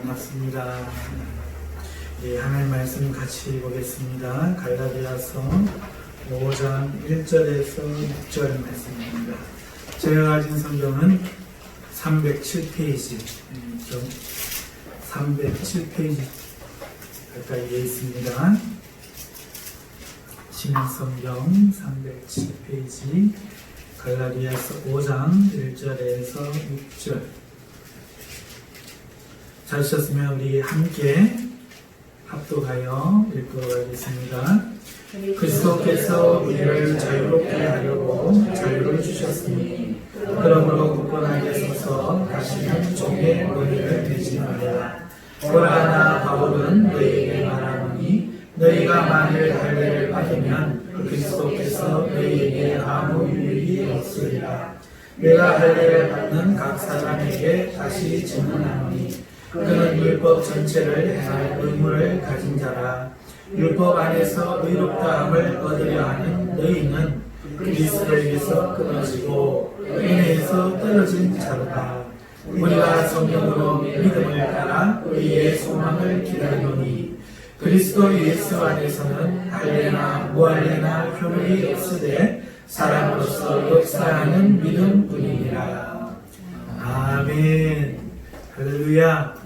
반갑습니다. 하나님 말씀 같이 보겠습니다. 갈라디아서 5장 1절에서 6절 말씀입니다. 제가 가진 성경은 307페이지, 307페이지 가까이에 있습니다. 신약성경 307페이지 갈라디아서 5장 1절에서 6절. 찾으셨으면 우리 함께 합독하여 읽어가겠습니다. 그리스도께서 우리를 자유롭게 하려고 자유를 주셨으니 그러므로 굳건하게 서서 다시는 종의 머리를 대지 말라. 보라, 바울은 너희에게 말하노니 너희가 만일 할례를 받으면 그리스도께서 너희에게 아무 유익이 없으리라. 내가 할례를 받는 각 사람에게 다시 질문하노니 그는 율법 전체를 행할 의무를 가진 자라. 율법 안에서 의롭다함을 얻으려 하는 너희는 그리스도에게서 끊어지고 은혜에서 떨어진 자로다. 우리가 성령으로 믿음을 따라 의의 소망을 기다리노니 그리스도 예수 안에서는 할례나 무할례나 효력이 없으되 사람으로서 역사하는 믿음뿐이니라. 아멘. 할렐루야.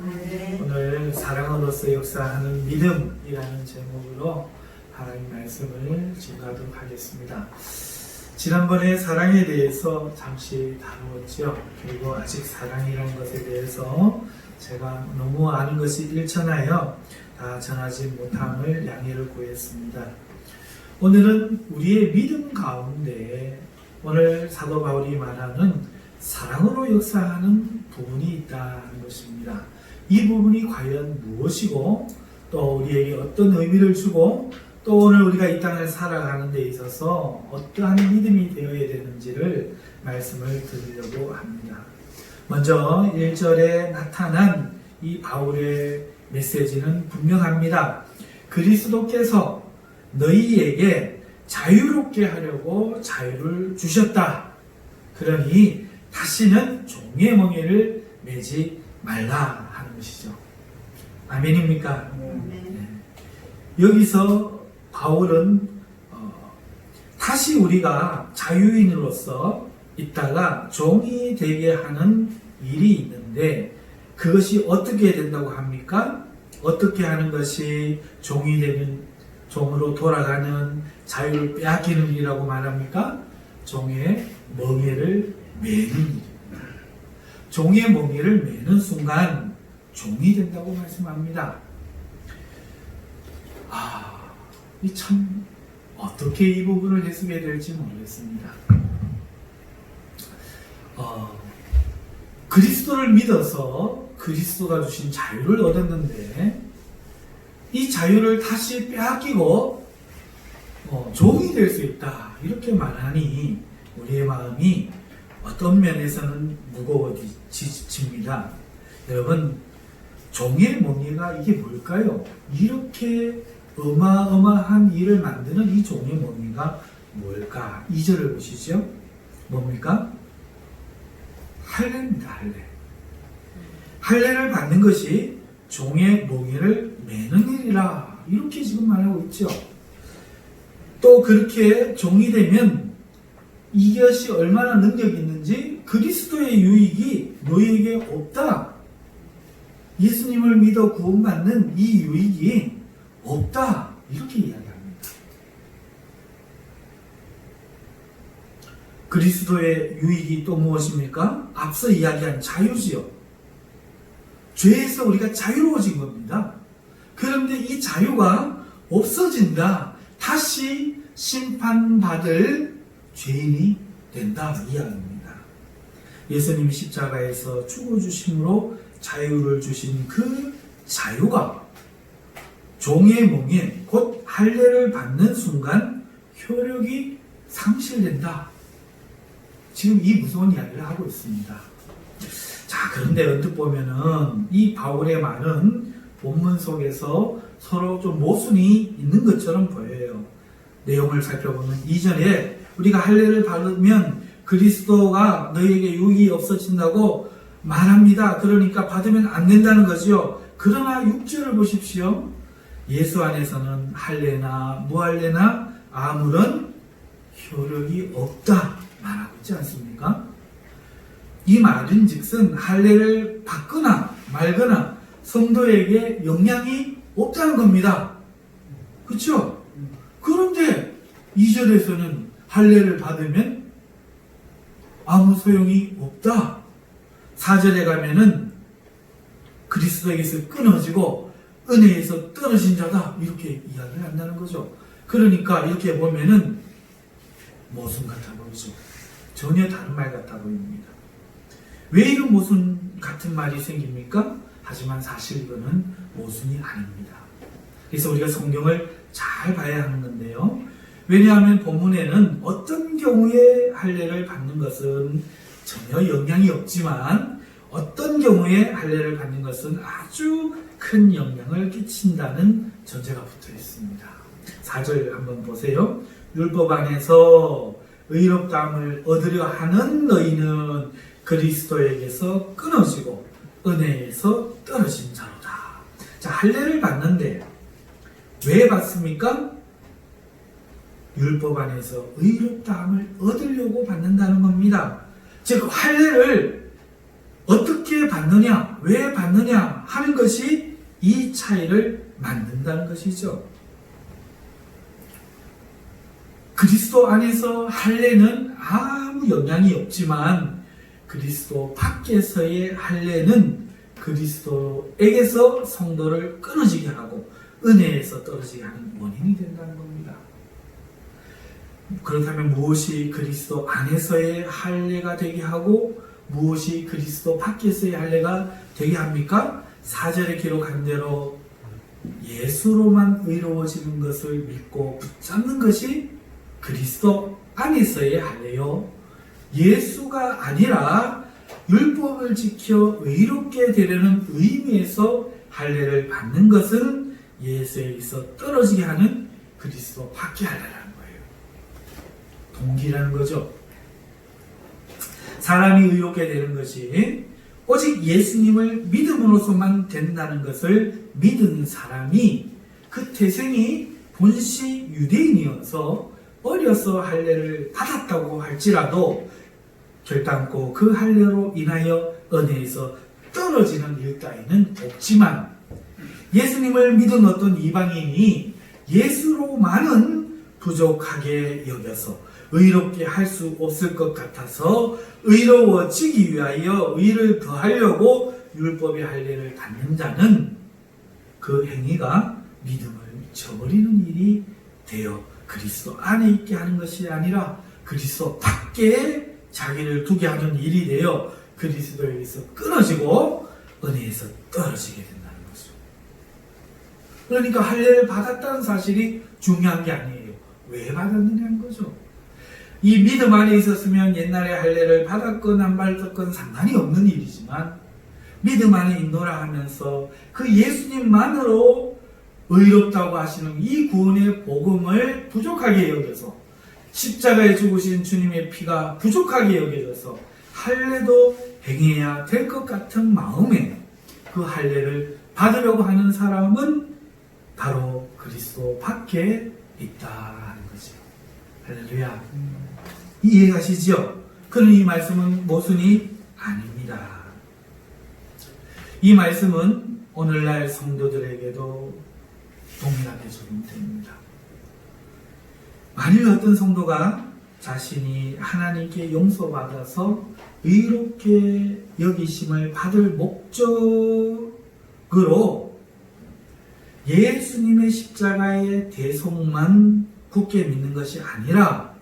오늘 사랑으로서 역사하는 믿음이라는 제목으로 하나님 말씀을 증거하도록 하겠습니다. 지난번에 사랑에 대해서 잠시 다루었죠. 그리고 아직 사랑이라는 것에 대해서 제가 너무 아는 것이 일천하여 다 전하지 못함을 양해를 구했습니다. 오늘은 우리의 믿음 가운데 오늘 사도 바울이 말하는 사랑으로 역사하는 부분이 있다는 것입니다. 이 부분이 과연 무엇이고 또 우리에게 어떤 의미를 주고 또 오늘 우리가 이 땅을 살아가는 데 있어서 어떠한 믿음이 되어야 되는지를 말씀을 드리려고 합니다. 먼저 1절에 나타난 이 바울의 메시지는 분명합니다. 그리스도께서 너희에게 자유롭게 하려고 자유를 주셨다. 그러니 다시는 종의 멍에를 매지 말라 하는 것이죠. 아멘입니까? 네. 여기서 바울은 다시 우리가 자유인으로서 있다가 종이 되게 하는 일이 있는데 그것이 어떻게 된다고 합니까? 어떻게 하는 것이 종이 되는, 종으로 돌아가는 자유를 빼앗기는 일이라고 말합니까? 종의 멍에를 매는 일입니다. 종의 멍에를 매는 순간 종이 된다고 말씀합니다. 참 어떻게 이 부분을 해석해야 될지 모르겠습니다. 그리스도를 믿어서 그리스도가 주신 자유를 얻었는데 이 자유를 다시 빼앗기고 종이 될 수 있다 이렇게 말하니 우리의 마음이 어떤 면에서는 무거워집니다. 여러분, 종의 멍에가 이게 뭘까요? 이렇게 어마어마한 일을 만드는 이 종의 멍에가 뭘까? 2절을 보시죠. 뭡니까? 할례입니다. 할례. 할례를 받는 것이 종의 멍에를 매는 일이라 이렇게 지금 말하고 있죠. 또 그렇게 종이 되면 이것이 얼마나 능력이 있는지 그리스도의 유익이 너희에게 없다. 예수님을 믿어 구원받는 이 유익이 없다. 이렇게 이야기합니다. 그리스도의 유익이 또 무엇입니까? 앞서 이야기한 자유지요. 죄에서 우리가 자유로워진 겁니다. 그런데 이 자유가 없어진다. 다시 심판받을 죄인이 된다 이야기입니다. 예수님이 십자가에서 죽어주심으로 자유를 주신 그 자유가 종의 멍에 곧 할례를 받는 순간 효력이 상실된다. 지금 이 무서운 이야기를 하고 있습니다. 자, 그런데 언뜻 보면은 이 바울의 말은 본문 속에서 서로 좀 모순이 있는 것처럼 보여요. 내용을 살펴보면 이전에 우리가 할례를 받으면 그리스도가 너희에게 유익이 없어진다고 말합니다. 그러니까 받으면 안 된다는 거죠. 그러나 6절을 보십시오. 예수 안에서는 할례나 무할례나 아무런 효력이 없다 말하고 있지 않습니까? 이 말은 즉슨 할례를 받거나 말거나 성도에게 영향이 없다는 겁니다. 그렇죠? 그런데 2절에서는 할례를 받으면 아무 소용이 없다. 4절에 가면은 그리스도에게서 끊어지고 은혜에서 떨어진 자다 이렇게 이야기를 한다는 거죠. 그러니까 이렇게 보면은 모순 같아 보이죠. 전혀 다른 말 같아 보입니다. 왜 이런 모순 같은 말이 생깁니까? 하지만 사실 이거는 모순이 아닙니다. 그래서 우리가 성경을 잘 봐야 하는 건데요. 왜냐하면 본문에는 어떤 경우에 할례를 받는 것은 전혀 영향이 없지만 어떤 경우에 할례를 받는 것은 아주 큰 영향을 끼친다는 전제가 붙어 있습니다. 4절 한번 보세요. 율법 안에서 의롭다함을 얻으려 하는 너희는 그리스도에게서 끊어지고 은혜에서 떨어진 자로다. 자, 할례를 받는데 왜 받습니까? 율법 안에서 의롭다함을 얻으려고 받는다는 겁니다. 즉 할례를 어떻게 받느냐, 왜 받느냐 하는 것이 이 차이를 만든다는 것이죠. 그리스도 안에서 할례는 아무 영향이 없지만 그리스도 밖에서의 할례는 그리스도에게서 성도를 끊어지게 하고 은혜에서 떨어지게 하는 원인이 된다는 겁니다. 그렇다면 무엇이 그리스도 안에서의 할례가 되게 하고 무엇이 그리스도 밖에서의 할례가 되게 합니까? 4절에 기록한 대로 예수로만 의로워지는 것을 믿고 붙잡는 것이 그리스도 안에서의 할례요. 예수가 아니라 율법을 지켜 의롭게 되려는 의미에서 할례를 받는 것은 예수에게서 떨어지게 하는 그리스도 밖의 할례라는 거예요. 동기라는 거죠. 사람이 의롭게 되는 것이 오직 예수님을 믿음으로서만 된다는 것을 믿은 사람이 그 태생이 본시 유대인이어서 어려서 할례를 받았다고 할지라도 결단코 그 할례로 인하여 은혜에서 떨어지는 일 따위는 없지만 예수님을 믿은 어떤 이방인이 예수로만은 부족하게 여겨서 의롭게 할 수 없을 것 같아서 의로워지기 위하여 의를 더하려고 율법의 할례를 받는 자는 그 행위가 믿음을 저버리는 일이 되어 그리스도 안에 있게 하는 것이 아니라 그리스도 밖에 자기를 두게 하는 일이 되어 그리스도에게서 끊어지고 은혜에서 떨어지게 된다는 거죠. 그러니까 할례를 받았다는 사실이 중요한 게 아니에요. 왜 받았느냐는 거죠. 이 믿음 안에 있었으면 옛날에 할례를 받았건 안 받았건 상관이 없는 일이지만 믿음 안에 있노라 하면서 그 예수님만으로 의롭다고 하시는 이 구원의 복음을 부족하게 여겨서 십자가에 죽으신 주님의 피가 부족하게 여겨져서 할례도 행해야 될 것 같은 마음에 그 할례를 받으려고 하는 사람은 바로 그리스도 밖에 있다 하는 거죠. 할렐루야. 이해가시죠? 그런 이 말씀은 모순이 아닙니다. 이 말씀은 오늘날 성도들에게도 동일하게 적용됩니다. 만일 어떤 성도가 자신이 하나님께 용서받아서 의롭게 여기심을 받을 목적으로 예수님의 십자가의 대속만 굳게 믿는 것이 아니라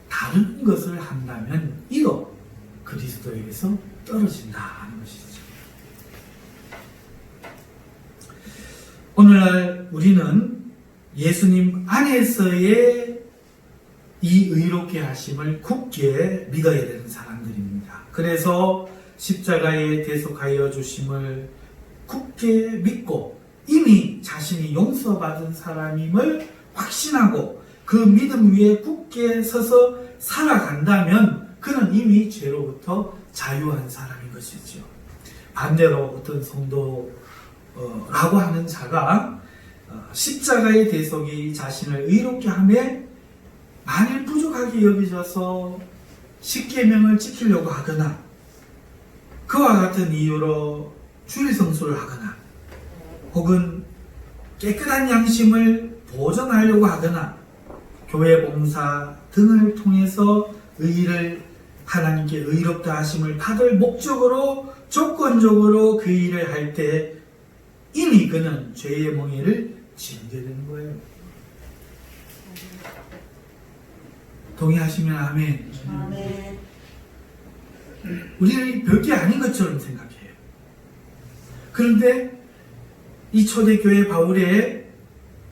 다른 것을 한다면 이도 그리스도에게서 떨어진다 하는 것이죠. 오늘날 우리는 예수님 안에서의 이 의롭게 하심을 굳게 믿어야 되는 사람들입니다. 그래서 십자가에 대속하여 주심을 굳게 믿고 이미 자신이 용서받은 사람임을 확신하고 그 믿음 위에 굳게 서서 살아간다면 그는 이미 죄로부터 자유한 사람인 것이죠. 반대로 어떤 성도라고 하는 자가 십자가의 대속이 자신을 의롭게 하며 만일 부족하게 여겨져서 십계명을 지키려고 하거나 그와 같은 이유로 주일 성수를 하거나 혹은 깨끗한 양심을 보존하려고 하거나 교회 봉사 등을 통해서 의를 하나님께 의롭다 하심을 받을 목적으로 조건적으로 그 일을 할 때 이미 그는 죄의 몽해를 지게 되는 거예요. 동의하시면 아멘. 아멘. 우리는 별게 아닌 것처럼 생각해요. 그런데 이 초대교회 바울의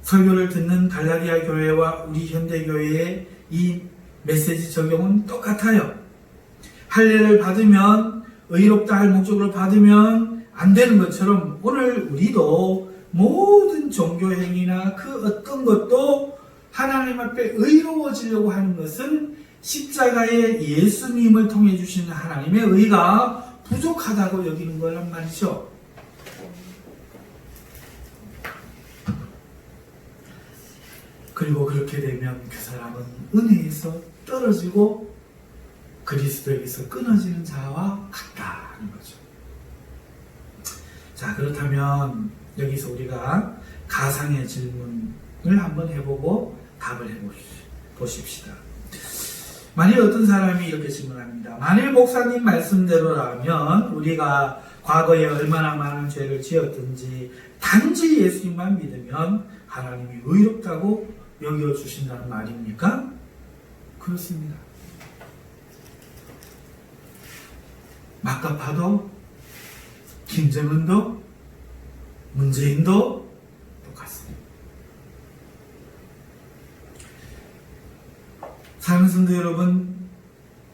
설교를 듣는 갈라디아 교회와 우리 현대교회의 이 메시지 적용은 똑같아요. 할례를 받으면 의롭다 할 목적으로 받으면 안 되는 것처럼 오늘 우리도 모든 종교 행위나 그 어떤 것도 하나님 앞에 의로워지려고 하는 것은 십자가의 예수님을 통해 주시는 하나님의 의가 부족하다고 여기는 거란 말이죠. 그리고 그렇게 되면 그 사람은 은혜에서 떨어지고 그리스도에게서 끊어지는 자와 같다는 거죠. 자, 그렇다면 여기서 우리가 가상의 질문을 한번 해보고 답을 해보십시다. 만일 어떤 사람이 이렇게 질문합니다. 만일 목사님 말씀대로라면 우리가 과거에 얼마나 많은 죄를 지었든지 단지 예수님만 믿으면 하나님이 의롭다고 여겨주신다는 말입니까? 그렇습니다. 마카파도, 김정은도, 문재인도 똑같습니다. 사랑하는 성도 여러분,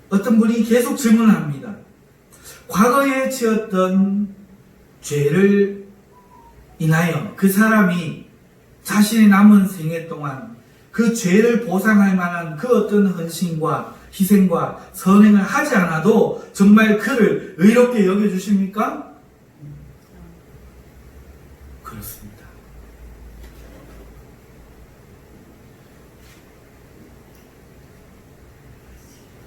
어떤 분이 계속 질문합니다. 과거에 지었던 죄를 인하여 그 사람이 자신의 남은 생애 동안 그 죄를 보상할 만한 그 어떤 헌신과 희생과 선행을 하지 않아도 정말 그를 의롭게 여겨주십니까? 그렇습니다.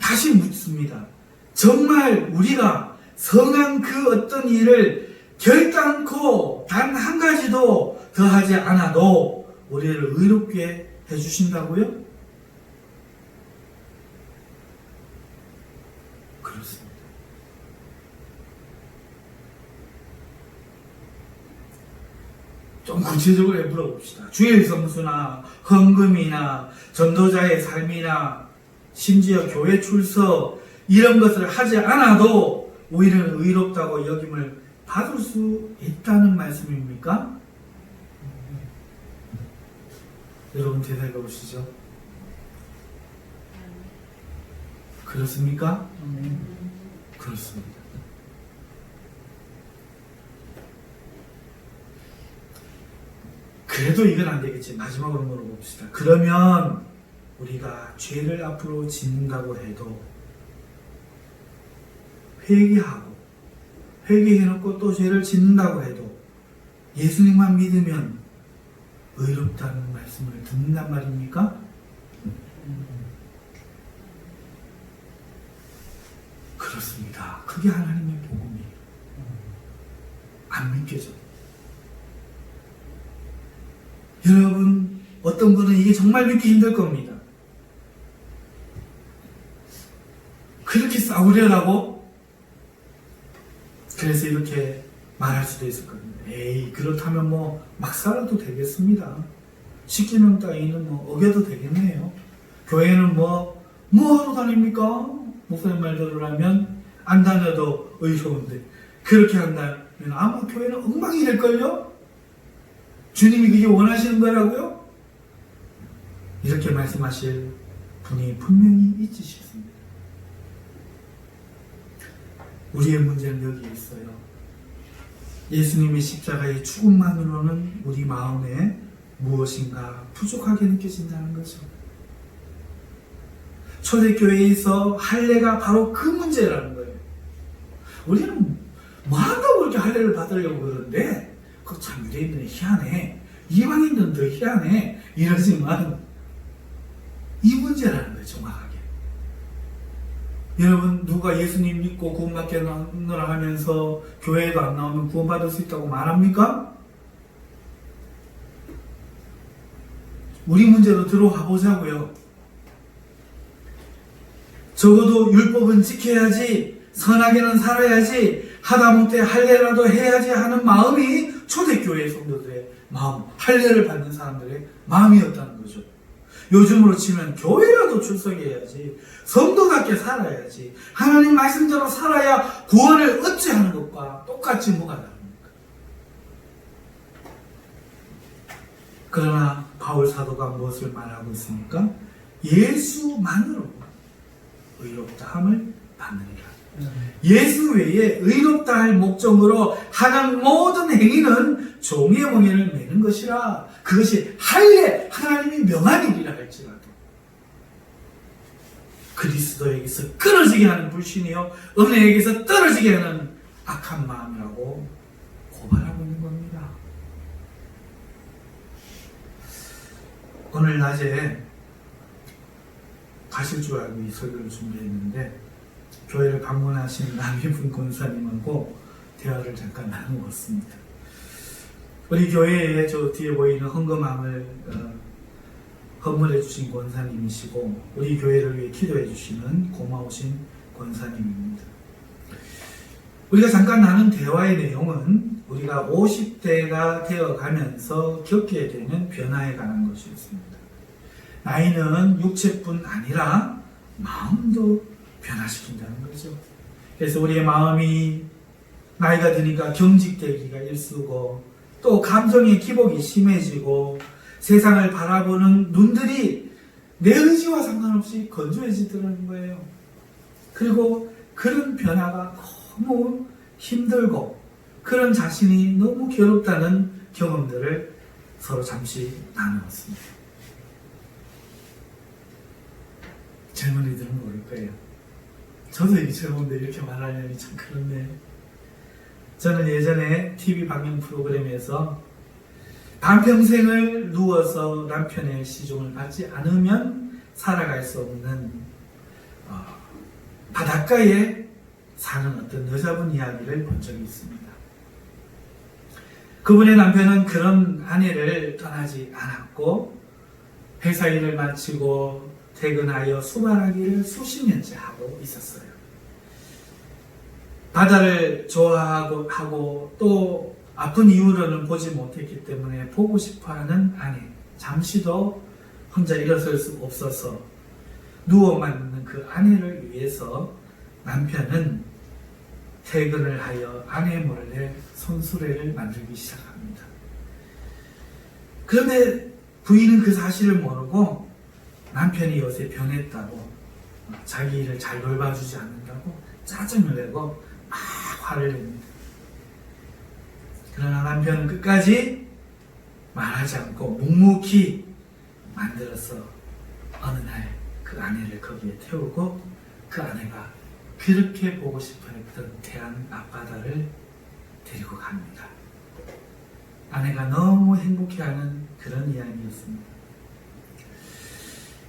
다시 묻습니다. 정말 우리가 성한 그 어떤 일을 결단코 단 한 가지도 더하지 않아도 우리를 의롭게 해주신다고요? 그렇습니다. 좀 구체적으로 물어봅시다. 주일 성수나 헌금이나 전도자의 삶이나 심지어 교회 출석 이런 것을 하지 않아도 우리는 의롭다고 여김을 받을 수 있다는 말씀입니까? 여러분 대답해 보시죠. 그렇습니까? 그렇습니다. 그래도 이건 안 되겠지. 마지막으로 물어봅시다. 그러면 우리가 죄를 앞으로 짓는다고 해도 회개해놓고 또 죄를 짓는다고 해도 예수님만 믿으면 의롭다는 말씀을 듣는단 말입니까? 그렇습니다. 그게 하나님의 복음이에요. 안 믿겨져. 여러분, 어떤 분은 이게 정말 믿기 힘들 겁니다. 그렇게 싸우려고? 그래서 이렇게 말할 수도 있을 겁니다. 에이, 그렇다면 뭐 막 살아도 되겠습니다. 10계명 따위는 뭐 어겨도 되겠네요. 교회는 뭐 하러 다닙니까? 목사님 말대로라면 안 다녀도 의로운데 그렇게 한다면 아마 교회는 엉망이 될걸요? 주님이 그게 원하시는 거라고요? 이렇게 말씀하실 분이 분명히 있지 싶습니다. 우리의 문제는 여기에 있어요. 예수님의 십자가의 죽음만으로는 우리 마음에 무엇인가 부족하게 느껴진다는 거죠. 초대교회에서 할례가 바로 그 문제라는 거예요. 우리는 뭐 한다고 그렇게 할례를 받으려고 그러는데 그 참 유대인들은 희한해. 이방인들은 더 희한해. 이러지만 이 문제라는 거예요. 정확하게. 여러분 누가 예수님 믿고 구원받겠노라 하면서 교회에도 안 나오면 구원받을 수 있다고 말합니까? 우리 문제로 들어와 보자고요. 적어도 율법은 지켜야지, 선하게는 살아야지, 하다못해 할례라도 해야지 하는 마음이 초대교회 성도들의 마음, 할례를 받는 사람들의 마음이었다는 거죠. 요즘으로 치면 교회라도 출석해야지, 성도답게 살아야지, 하나님 말씀대로 살아야 구원을 얻지 하는 것과 똑같이 뭐가 다릅니까? 그러나 바울 사도가 무엇을 말하고 있습니까? 예수만으로 의롭다함을 받느니라. 예수 외에 의롭다 할 목적으로 하는 모든 행위는 종의 멍에를 매는 것이라. 그것이 할례, 하나님이 명한 일이라 할지라도 그리스도에게서 끊어지게 하는 불신이요 은혜에게서 떨어지게 하는 악한 마음이라고 고발하고 있는 겁니다. 오늘 낮에 가실 줄 알고 이 설교를 준비했는데 교회를 방문하신 남희분 권사님하고 대화를 잠깐 나누었습니다. 우리 교회에 저 뒤에 보이는 헌금함을 헌물해 주신 권사님이시고 우리 교회를 위해 기도해 주시는 고마우신 권사님입니다. 우리가 잠깐 나눈 대화의 내용은 우리가 50대가 되어가면서 겪게 되는 변화에 관한 것이었습니다. 나이는 육체뿐 아니라 마음도 변화시킨다는 거죠. 그래서 우리의 마음이 나이가 드니까 경직되기가 일쑤고 또 감정의 기복이 심해지고 세상을 바라보는 눈들이 내 의지와 상관없이 건조해지더라는 거예요. 그리고 그런 변화가 너무 힘들고 그런 자신이 너무 괴롭다는 경험들을 서로 잠시 나누었습니다. 젊은이들은 모를 거예요. 저도 이 젊은이들 이렇게 말하려니 참 그렇네. 저는 예전에 TV 방영 프로그램에서 반평생을 누워서 남편의 시종을 받지 않으면 살아갈 수 없는 바닷가에 사는 어떤 여자분 이야기를 본 적이 있습니다. 그분의 남편은 그런 아내를 떠나지 않았고 회사 일을 마치고 퇴근하여 수발하기를 수십 년째 하고 있었어요. 바다를 좋아하고 또 아픈 이후로는 보지 못했기 때문에 보고 싶어하는 아내, 잠시도 혼자 일어설 수 없어서 누워만 있는 그 아내를 위해서 남편은 퇴근을 하여 아내 몰래 손수레를 만들기 시작합니다. 그런데 부인은 그 사실을 모르고 남편이 요새 변했다고 자기 일을 잘 돌봐주지 않는다고 짜증을 내고 막 화를 냅니다. 그러나 남편은 끝까지 말하지 않고 묵묵히 만들어서 어느 날 그 아내를 거기에 태우고 그 아내가 그렇게 보고 싶어 했던 태안 앞바다를 데리고 갑니다. 아내가 너무 행복해하는 그런 이야기였습니다.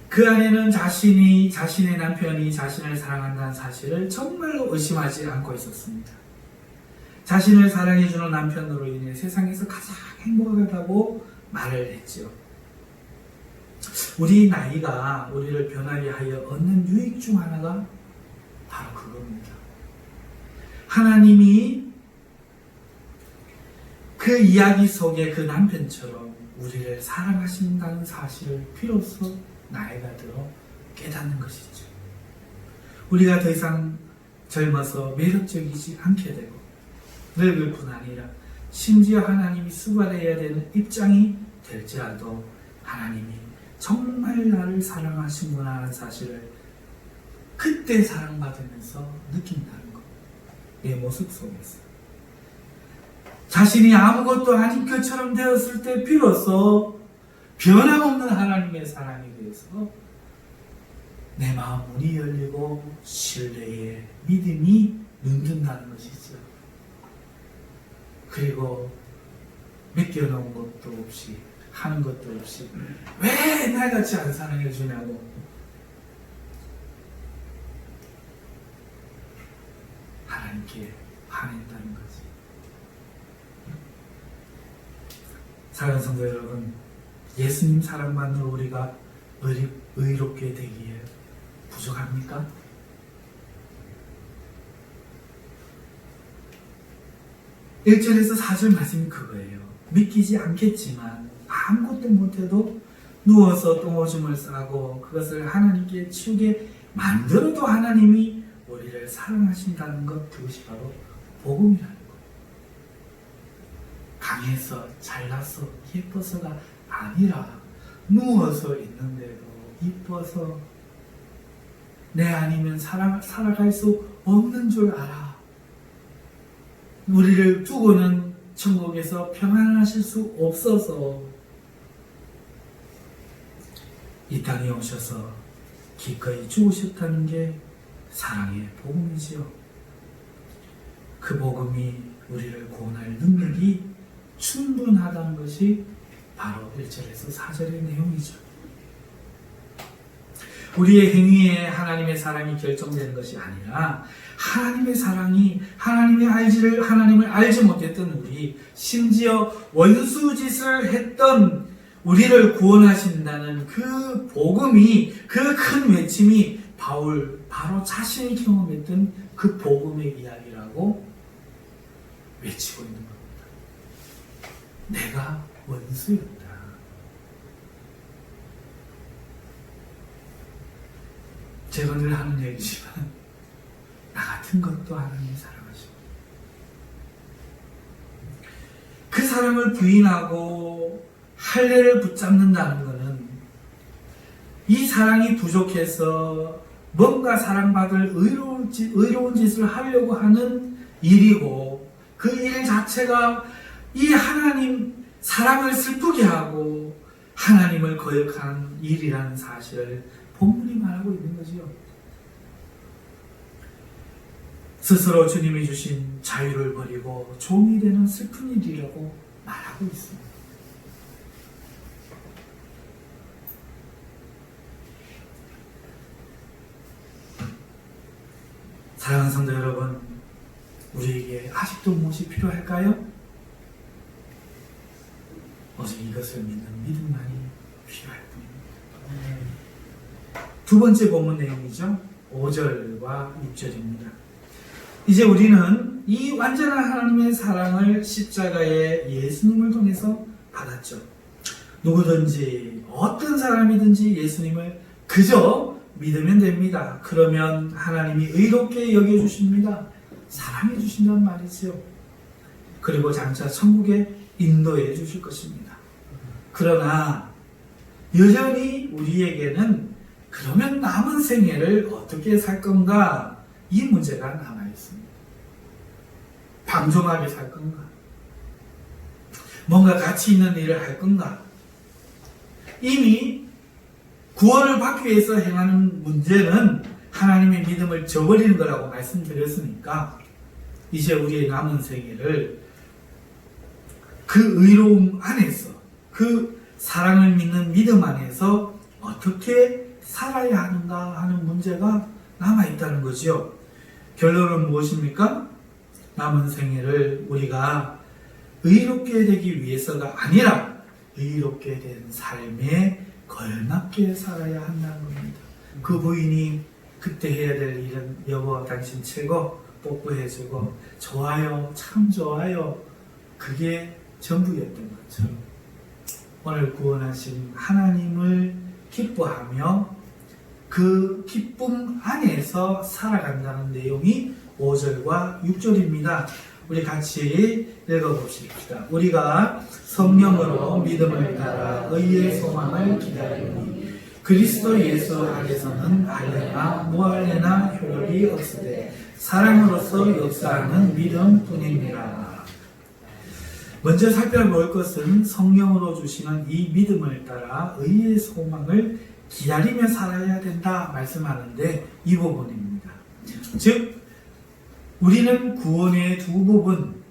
그 아내는 자신의 남편이 자신을 사랑한다는 사실을 정말로 의심하지 않고 있었습니다. 자신을 사랑해주는 남편으로 인해 세상에서 가장 행복하다고 말을 했지요. 우리 나이가 우리를 변하게 하여 얻는 유익 중 하나가 바로 그겁니다. 하나님이 그 이야기 속에 그 남편처럼 우리를 사랑하신다는 사실을 비로소 나이가 들어 깨닫는 것이죠. 우리가 더 이상 젊어서 매력적이지 않게 되고 늙을 뿐 아니라 심지어 하나님이 수발해야 되는 입장이 될지라도 하나님이 정말 나를 사랑하신구나 하는 사실을 그때 사랑받으면서 느낀다는 것. 내 모습 속에서. 자신이 아무것도 아닌 것처럼 되었을 때 비로소 변함없는 하나님의 사랑에 대해서 내 마음 문이 열리고 신뢰의 믿음이 눈든다는 것이죠. 그리고 맡겨놓은 것도 없이 하는 것도 없이 왜 나같이 안 사랑해 주냐고 하나님께 화낸다는 거지. 사랑하는 성도 여러분, 예수님 사랑만으로 우리가 의롭게 되기에 부족합니까? 1절에서 4절 말씀이 그거예요. 믿기지 않겠지만 아무것도 못해도 누워서 똥오줌을 싸고 그것을 하나님께 치우게 만들어도 하나님이 우리를 사랑하신다는 것, 그것이 바로 복음이라는 거예요. 강해서 잘나서 예뻐서가 아니라 누워서 있는데도 이뻐서 내 아니면 살아갈 수 없는 줄 알아. 우리를 두고는 천국에서 평안하실 수 없어서 이 땅에 오셔서 기꺼이 죽으셨다는 게 사랑의 복음이지요. 그 복음이 우리를 구원할 능력이 충분하다는 것이 바로 1절에서 4절의 내용이죠. 우리의 행위에 하나님의 사랑이 결정되는 것이 아니라 하나님의 사랑이 하나님을 알지 못했던 우리, 심지어 원수짓을 했던 우리를 구원하신다는 그 복음이, 그 큰 외침이 바로 자신이 경험했던 그 복음의 이야기라고 외치고 있는 겁니다. 내가 원수였다. 제가 늘 하는 얘기지만 나 같은 것도 하나님이 사랑하시고 그 사랑을 부인하고 할례를 붙잡는다는 것은 이 사랑이 부족해서 뭔가 사랑받을 의로운 짓을 하려고 하는 일이고, 그 일 자체가 이 하나님 사랑을 슬프게 하고 하나님을 거역하는 일이라는 사실을 본문이 말하고 있는 거지요. 스스로 주님이 주신 자유를 버리고 종이 되는 슬픈 일이라고 말하고 있습니다. 사랑하는 성도 여러분, 우리에게 아직도 무엇이 필요할까요? 오직 이것을 믿는 믿음만이 필요할 뿐입니다. 두 번째 본문 내용이죠. 5절과 6절입니다. 이제 우리는 이 완전한 하나님의 사랑을 십자가의 예수님을 통해서 받았죠. 누구든지 어떤 사람이든지 예수님을 그저 믿으면 됩니다. 그러면 하나님이 의롭게 여겨주십니다. 사랑해 주신다는 말이지요. 그리고 장차 천국에 인도해 주실 것입니다. 그러나 여전히 우리에게는 그러면 남은 생애를 어떻게 살 건가? 이 문제가 남아있습니다. 방종하게 살 건가? 뭔가 가치 있는 일을 할 건가? 이미 구원을 받기 위해서 행하는 문제는 하나님의 믿음을 저버리는 거라고 말씀드렸으니까 이제 우리의 남은 생애를 그 의로움 안에서, 그 사랑을 믿는 믿음 안에서 어떻게 살아야 하는가 하는 문제가 남아있다는 거죠. 결론은 무엇입니까? 남은 생애를 우리가 의롭게 되기 위해서가 아니라 의롭게 된 삶에 걸맞게 살아야 한다는 겁니다. 그 부인이 그때 해야 될 일은 여보 당신 최고, 뽀뽀해주고 좋아요, 참 좋아요, 그게 전부였던 것처럼 오늘 구원하신 하나님을 기뻐하며 그 기쁨 안에서 살아간다는 내용이 5절과 6절입니다. 우리 같이 읽어봅시다. 우리가 성령으로 믿음을 따라 의의 소망을 기다리니 그리스도 예수 안에서는 할례나 무할례나 효력이 없으되 사랑으로서 역사하는 믿음뿐입니다. 먼저 살펴볼 것은 성령으로 주시는 이 믿음을 따라 의의 소망을 기다리며 살아야 된다 말씀하는데 이 부분입니다. 즉 우리는 구원의 두 부분,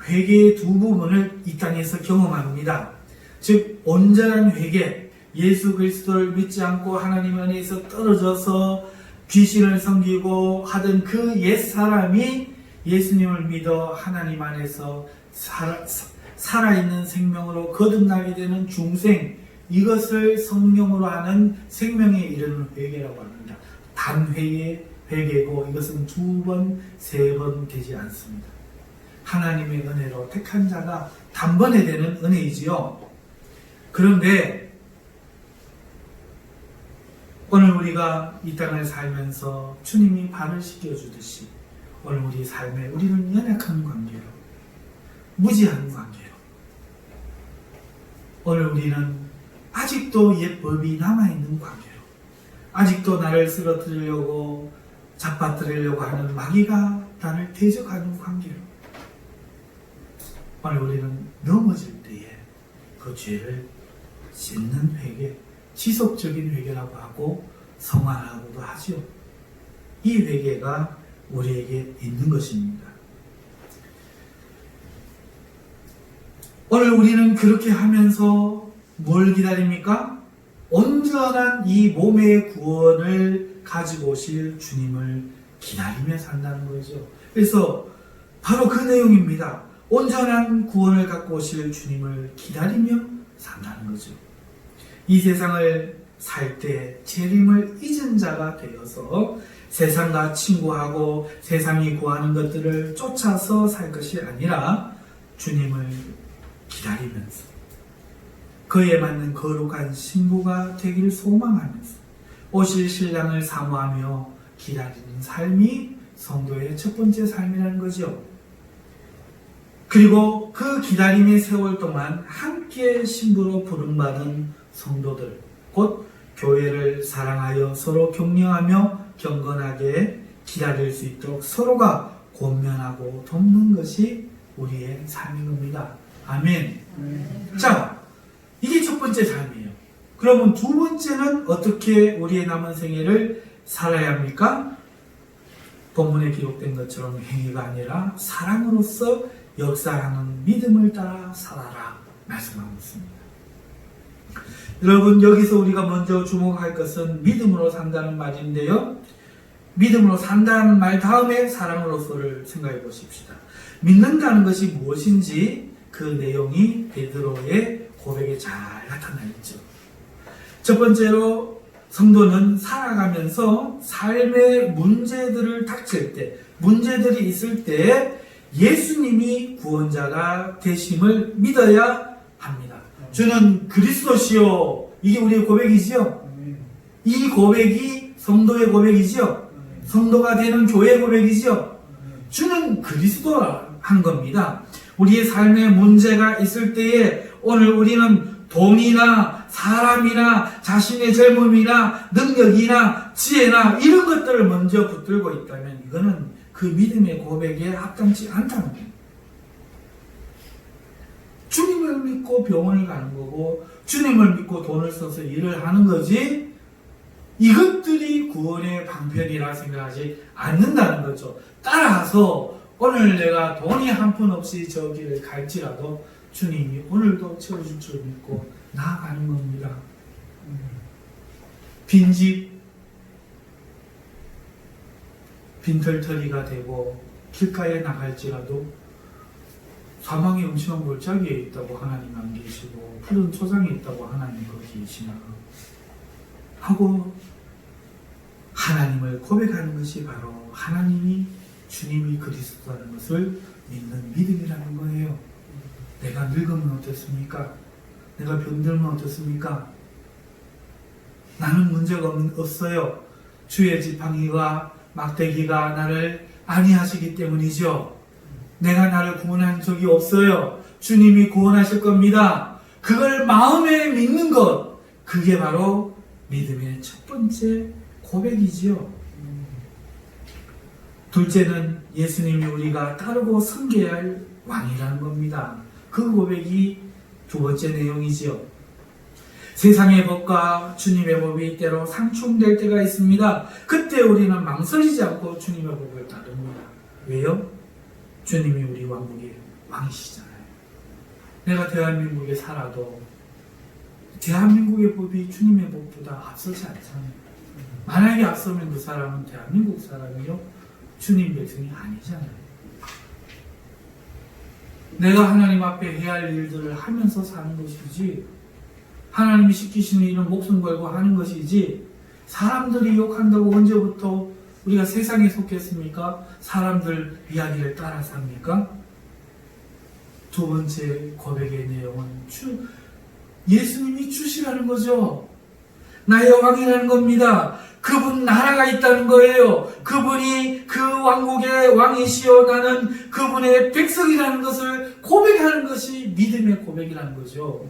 회개의 두 부분을 이 땅에서 경험합니다. 즉 온전한 회개, 예수 그리스도를 믿지 않고 하나님 안에서 떨어져서 귀신을 섬기고 하던 그 옛사람이 예수님을 믿어 하나님 안에서 살아있는 생명으로 거듭나게 되는 중생, 이것을 성령으로 하는 생명에 이르는 회개라고 합니다. 회개고 이것은 두 번, 세 번 되지 않습니다. 하나님의 은혜로 택한 자가 단번에 되는 은혜이지요. 그런데 오늘 우리가 이 땅을 살면서 주님이 발을 씻겨주듯이 오늘 우리 삶에 우리는 연약한 관계로, 무지한 관계로, 오늘 우리는 아직도 옛 법이 남아있는 관계로, 아직도 나를 쓰러뜨리려고 잡아뜨리려고 하는 마귀가 나를 대적하는 관계로, 오늘 우리는 넘어질 때에 그 죄를 씻는 회개, 지속적인 회개라고 하고 성화라고도 하죠. 이 회개가 우리에게 있는 것입니다. 오늘 우리는 그렇게 하면서 뭘 기다립니까? 온전한 이 몸의 구원을 가지고 오실 주님을 기다리며 산다는 거죠. 그래서 바로 그 내용입니다. 온전한 구원을 갖고 오실 주님을 기다리며 산다는 거죠. 이 세상을 살 때 재림을 잊은 자가 되어서 세상과 친구하고 세상이 구하는 것들을 쫓아서 살 것이 아니라 주님을 기다리면서 그에 맞는 거룩한 신부가 되기를 소망하면서 오실 신랑을 사모하며 기다리는 삶이 성도의 첫 번째 삶이라는 거죠. 그리고 그 기다림의 세월 동안 함께 신부로 부름받은 성도들, 곧 교회를 사랑하여 서로 격려하며 경건하게 기다릴 수 있도록 서로가 권면하고 돕는 것이 우리의 삶인 겁니다. 아멘. 자, 이게 첫 번째 삶이에요. 그러면 두 번째는 어떻게 우리의 남은 생애를 살아야 합니까? 본문에 기록된 것처럼 행위가 아니라 사랑으로서 역사하는 믿음을 따라 살아라 말씀하고 있습니다. 여러분, 여기서 우리가 먼저 주목할 것은 믿음으로 산다는 말인데요. 믿음으로 산다는 말 다음에 사랑으로서를 생각해 보십시다. 믿는다는 것이 무엇인지 그 내용이 베드로의 고백에 잘 나타나 있죠. 첫 번째로 성도는 살아가면서 삶의 문제들을 닥칠 때, 문제들이 있을 때 예수님이 구원자가 되심을 믿어야 합니다. 주는 그리스도시요. 이게 우리의 고백이지요. 이 고백이 성도의 고백이지요. 성도가 되는 교회의 고백이지요. 주는 그리스도라 한 겁니다. 우리의 삶에 문제가 있을 때에 오늘 우리는 돈이나 사람이나 자신의 젊음이나 능력이나 지혜나 이런 것들을 먼저 붙들고 있다면 이거는 그 믿음의 고백에 합당치 않다는 거예요. 주님을 믿고 병원을 가는 거고 주님을 믿고 돈을 써서 일을 하는 거지 이것들이 구원의 방편이라 생각하지 않는다는 거죠. 따라서 오늘 내가 돈이 한 푼 없이 저 길을 갈지라도 주님이 오늘도 채워줄 줄 믿고 나아가는 겁니다. 빈집 빈털터리가 되고 길가에 나갈지라도 사망의 음침한 골짜기에 있다고 하나님 안 계시고 푸른 초장에 있다고 하나님 거기 계시나 하고 하나님을 고백하는 것이 바로 하나님이 주님이 그리스도라는 것을 믿는 믿음이라는 거예요. 내가 늙으면 어떻습니까? 내가 병들면 어떻습니까? 나는 문제가 없어요. 주의 지팡이와 막대기가 나를 안위하시기 때문이죠. 내가 나를 구원한 적이 없어요. 주님이 구원하실 겁니다. 그걸 마음에 믿는 것, 그게 바로 믿음의 첫 번째 고백이지요. 둘째는 예수님이 우리가 따르고 섬겨야 할 왕이라는 겁니다. 그 고백이 두 번째 내용이지요. 세상의 법과 주님의 법이 때로 상충될 때가 있습니다. 그때 우리는 망설이지 않고 주님의 법을 따릅니다. 왜요? 주님이 우리 왕국의 왕이시잖아요. 내가 대한민국에 살아도 대한민국의 법이 주님의 법보다 앞서지 않잖아요. 만약에 앞서면 그 사람은 대한민국 사람이요, 주님 백성이 아니잖아요. 내가 하나님 앞에 해야 할 일들을 하면서 사는 것이지, 하나님이 시키시는 일은 목숨 걸고 하는 것이지, 사람들이 욕한다고 언제부터 우리가 세상에 속했습니까? 사람들 이야기를 따라 삽니까? 두 번째 고백의 내용은 예수님이 주시라는 거죠. 나의 왕이라는 겁니다. 그분 나라가 있다는 거예요. 그분이 그 왕국의 왕이시여 나는 그분의 백성이라는 것을 고백하는 것이 믿음의 고백이라는 거죠.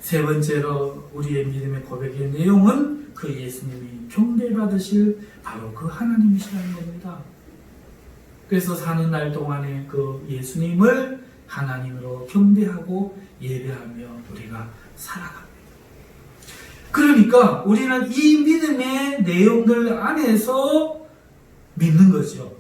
세 번째로 우리의 믿음의 고백의 내용은 그 예수님이 경배받으실 바로 그 하나님이시라는 겁니다. 그래서 사는 날 동안에 그 예수님을 하나님으로 경배하고 예배하며 우리가 살아갑니다. 그러니까 우리는 이 믿음의 내용들 안에서 믿는 거죠.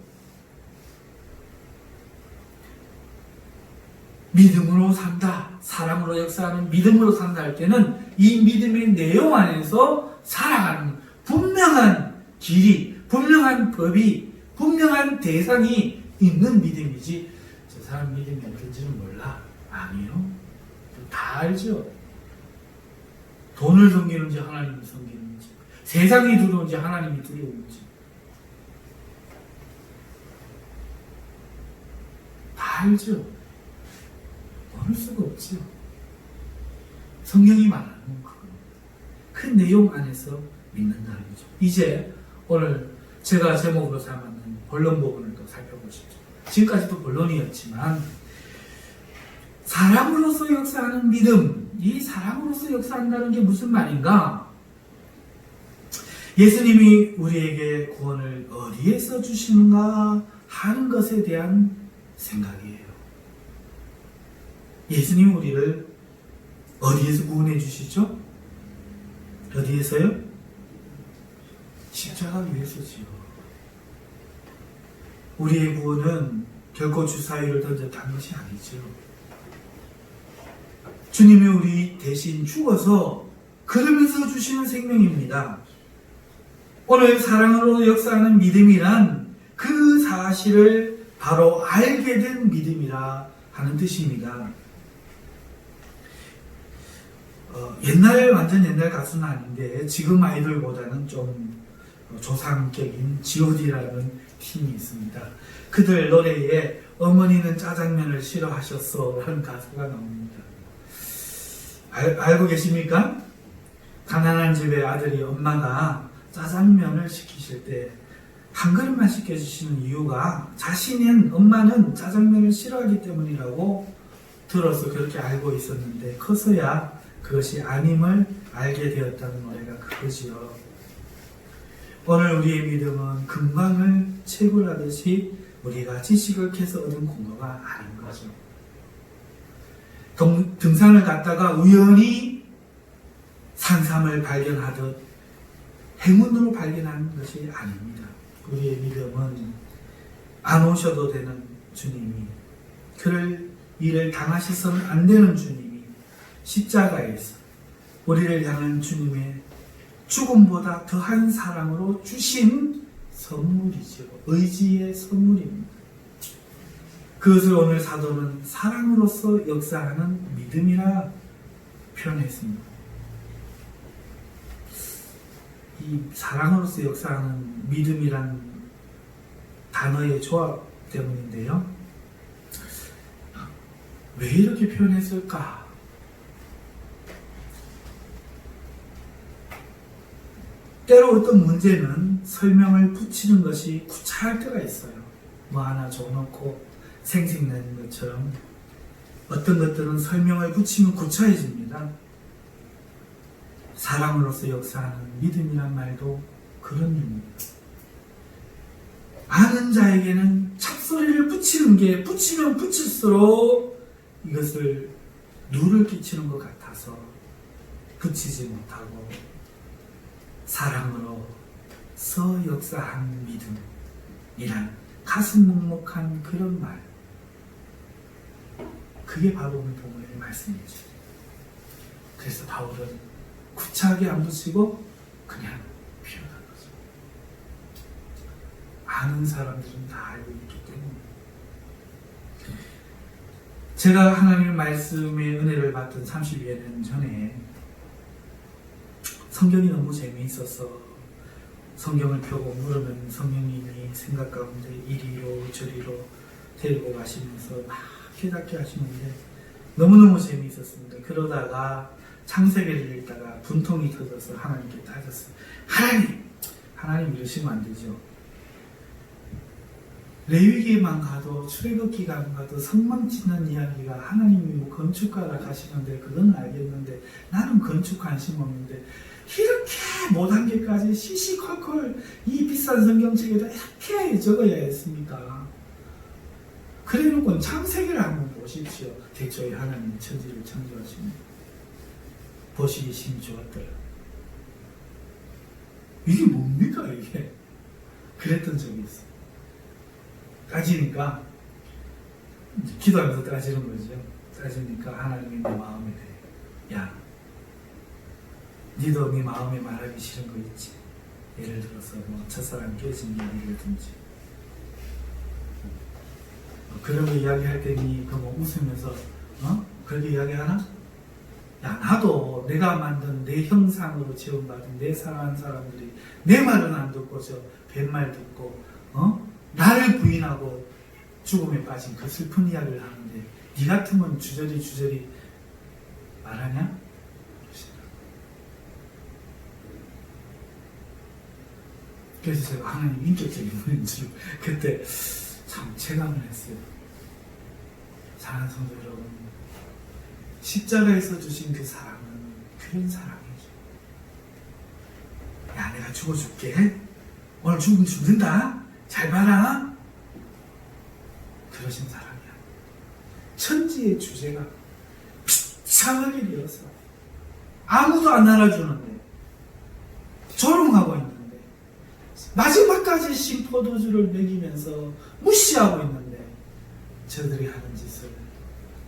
믿음으로 산다, 사랑으로 역사하는 믿음으로 산다 할 때는 이 믿음의 내용 안에서 살아가는 분명한 길이, 분명한 법이, 분명한 대상이 있는 믿음이지, 저 사람 믿음이 어떤지는 몰라. 아니요. 다 알죠. 돈을 섬기는지 하나님을 섬기는지, 세상이 두려운지 하나님이 두려운지 다 알죠. 모를 수가 없죠. 성경이 말하는 그겁니다. 그 내용 안에서 믿는다는 거죠. 이제 오늘 제가 제목으로 삼았는 본론 부분을 또 살펴보시죠. 지금까지도 본론이었지만 사람으로서 역사하는 믿음, 이 사람으로서 역사한다는 게 무슨 말인가? 예수님이 우리에게 구원을 어디에서 주시는가 하는 것에 대한 생각이에요. 예수님이 우리를 어디에서 구원해 주시죠? 어디에서요? 십자가 위에서지요. 우리의 구원은 결코 주사위를 던졌다는 것이 아니죠. 주님이 우리 대신 죽어서 그러면서 주시는 생명입니다. 오늘 사랑으로 역사하는 믿음이란 그 사실을 바로 알게 된 믿음이라 하는 뜻입니다. 완전 옛날 가수는 아닌데 지금 아이돌보다는 좀 조상격인 G.O.D라는 팀이 있습니다. 그들 노래에 어머니는 짜장면을 싫어하셨어 라는 가사가 나옵니다. 알고 계십니까? 가난한 집의 아들이 엄마가 짜장면을 시키실 때 한 그릇만 시켜주시는 이유가 엄마는 짜장면을 싫어하기 때문이라고 들어서 그렇게 알고 있었는데 커서야 그것이 아님을 알게 되었다는 노래가 그거지요. 오늘 우리의 믿음은 금광을 채굴하듯이 우리가 지식을 캐서 얻은 공로가 아닌 거죠. 등산을 갔다가 우연히 산삼을 발견하듯 행운으로 발견하는 것이 아닙니다. 우리의 믿음은 안 오셔도 되는 주님이, 그럴 일을 당하셔서는 안 되는 주님이 십자가에서 우리를 향한 주님의 죽음보다 더한 사랑으로 주신 선물이죠. 의지의 선물입니다. 그것을 오늘 사도는 사랑으로서 역사하는 믿음이라 표현했습니다. 이 사랑으로서 역사하는 믿음이란 단어의 조합 때문인데요. 왜 이렇게 표현했을까? 때로 어떤 문제는 설명을 붙이는 것이 구차할 때가 있어요. 뭐 하나 줘놓고 생색내는 것처럼 어떤 것들은 설명을 붙이면 구차해집니다. 사랑으로서 역사하는 믿음이란 말도 그런 의미입니다. 아는 자에게는 잡소리를 붙이는 게 붙이면 붙일수록 이것을 누를 끼치는 것 같아서 붙이지 못하고 사랑으로서 역사한 믿음, 이란 가슴 먹먹한 그런 말, 그게 바로 오늘 본문의 말씀이죠. 그래서 바울은 구차하게 안 붙이고 그냥 표현한 거죠. 아는 사람들은 다 알고 있기 때문에. 제가 하나님의 말씀의 은혜를 받던 30여 년 전에 성경이 너무 재미있어서 성경을 펴고 물으면 성령님이 생각 가운데 이리로 저리로 데리고 가시면서 막 깨닫게 하시는데 너무너무 재미있었습니다. 그러다가 창세기를 읽다가 분통이 터져서 하나님께 따졌어요. 하나님 이러시면 안 되죠. 레위기에만 가도 출애굽기 가도 성막 짓는 이야기가 하나님이 뭐 건축가라 가시는데 그건 알겠는데 나는 건축 관심 없는데 이렇게 못한게까지 시시콜콜 이 비싼 성경책에다 이렇게 적어야 했습니까? 그래놓고 창세기를 한번 보십시오. 대초에 하나님이 천지를 창조하시니 보시기 심히 좋았더라. 이게 뭡니까 이게? 그랬던 적이 있어요. 따지니까 기도하면서 따지는 거죠. 따지니까 하나님이 내 마음에 대해 야 니도 네 마음에 말하기 싫은 거 있지. 예를 들어서 뭐 첫사랑 깨진 얘기라든지 그런 거 이야기할 때니 그뭐 웃으면서 그렇게 이야기하나? 야 나도 내가 만든 내 형상으로 지원받은 내 사랑하는 사람들이 내 말은 안 듣고 저 뱃말 듣고 나를 부인하고 죽음에 빠진 그 슬픈 이야기를 하는데 니 같으면 주저리 말하냐? 그래서 제가 하나님 인격적인 분인 줄 그때 참 체감을 했어요. 사랑하는 성도 여러분, 십자가에서 주신 그 사랑은 그런 사랑이죠. 야 내가 죽어줄게. 오늘 죽으면 죽는다. 잘 봐라. 그러신 사랑이야. 천지의 주제가 비참하게 되어서 아무도 안 알아주는데 조롱하고 있는데 마지막까지 심포도주를 먹이면서 무시하고 있는데 저들이 하는 짓을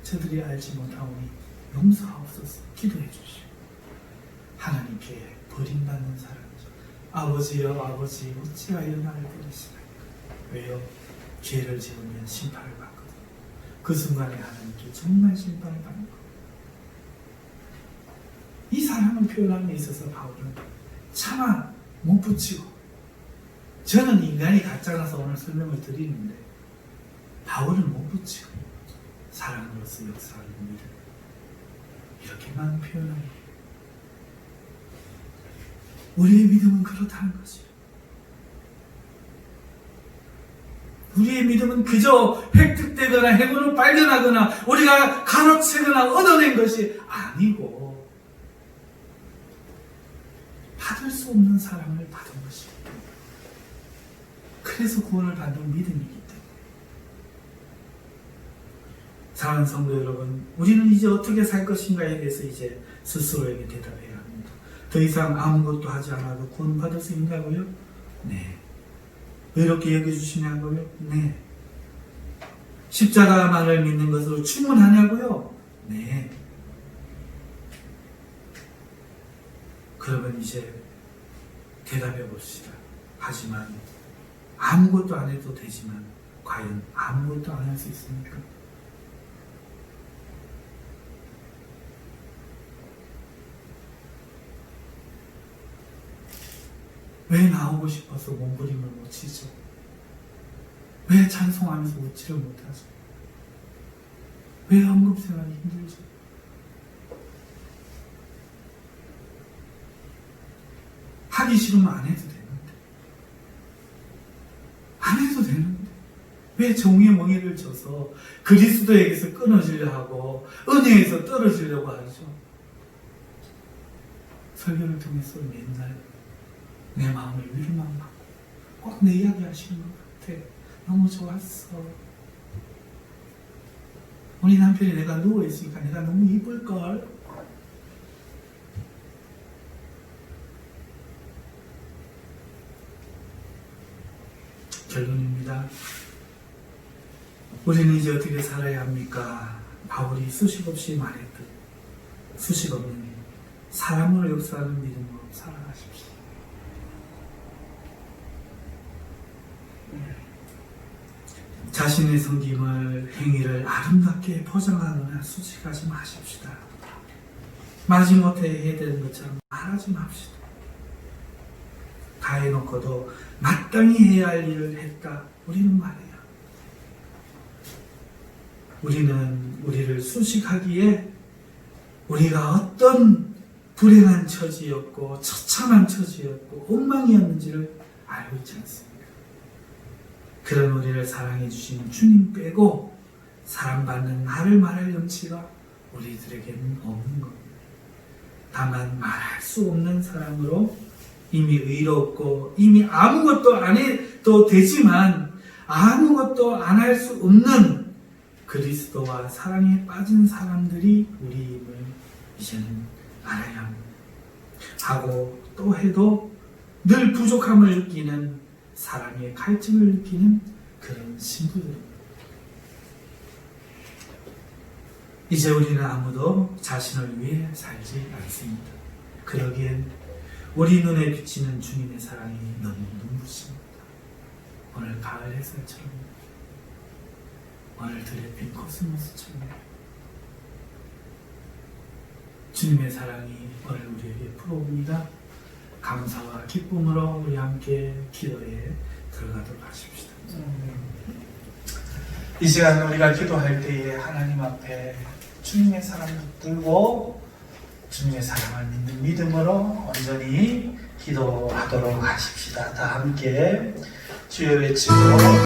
저들이 알지 못하오니 용서하옵소서. 기도해 주시오. 하나님께 버림받는 사람이죠. 아버지여 아버지 어찌하여 나를 버리시나이까. 왜요? 죄를 지으면 심판을 받거든. 그 순간에 하나님께 정말 심판을 받는 것. 이 사랑을 표현하는 데 있어서 바울은 차마 못 붙이고 저는 인간이 같잖아서 오늘 설명을 드리는데 바울은 못 붙이고 사랑으로서 역사하는 믿음 이렇게만 표현합니다. 우리의 믿음은 그렇다는 거죠. 우리의 믿음은 그저 획득되거나 행운을 발견하거나 우리가 가로채거나 얻어낸 것이 아니고 받을 수 없는 사랑을 받은 것입니다. 그래서 구원을 받는 믿음이기 때문에. 사랑하는 성도 여러분, 우리는 이제 어떻게 살 것인가에 대해서 이제 스스로에게 대답해야 합니다. 더 이상 아무것도 하지 않아도 구원받을 수 있냐고요? 네. 의롭게 여겨주시냐고요? 네. 십자가만을 믿는 것으로 충분하냐고요? 네. 그러면 이제 대답해 봅시다. 하지만 아무것도 안 해도 되지만 과연 아무것도 안 할 수 있습니까? 왜 나오고 싶어서 몸부림을 못 치죠? 왜 찬송하면서 웃지를 못하죠? 왜 헌금생활이 힘들죠? 하기 싫으면 안 해도 되는데 안 해도 되는데 왜 정의의 멍에를 져서 그리스도에게서 끊어지려 하고 은혜에서 떨어지려고 하죠? 설교를 통해서 맨날 내 마음을 위로만 받고 꼭 내 이야기 하시는 것 같아. 너무 좋았어. 우리 남편이 내가 누워있으니까 내가 너무 이쁠걸. 결론입니다. 우리는 이제 어떻게 살아야 합니까? 바울이 수식 없이 말했듯 수식 없는 사람으로 역사하는 믿음으로 살아가십시오. 자신의 섬김을 행위를 아름답게 포장하거나 수식하지 마십시다. 마지못해 해야 되는 것처럼 말하지 맙시다. 다 해놓고도 마땅히 해야 할 일을 했다. 우리는 말해요. 우리는 우리를 수식하기에 우리가 어떤 불행한 처지였고 처참한 처지였고 엉망이었는지를 알고 있지 않습니까? 그런 우리를 사랑해 주신 주님 빼고 사랑받는 나를 말할 염치가 우리들에게는 없는 겁니다. 다만 말할 수 없는 사랑으로 이미 의롭고 이미 아무것도 안 해도 되지만 아무것도 안 할 수 없는 그리스도와 사랑에 빠진 사람들이 우리임을 이제는 알아야 합니다. 하고 또 해도 늘 부족함을 느끼는 사랑의 갈증을 느끼는 그런 신부들입니다. 이제 우리는 아무도 자신을 위해 살지 않습니다. 그러기엔 우리 눈에 비치는 주님의 사랑이 너무 눈부십니다. 오늘 가을 햇살처럼, 오늘 들의 핀 코스모스처럼 주님의 사랑이 오늘 우리에게 풀어옵니다. 감사와 기쁨으로 우리 함께 기도에 들어가도록 하십시다. 이 시간 우리가 기도할 때에 하나님 앞에 주님의 사랑을 붙들고 주님의 사랑을 믿는 믿음으로 온전히 기도하도록 하십시다. 다 함께 주여 외치고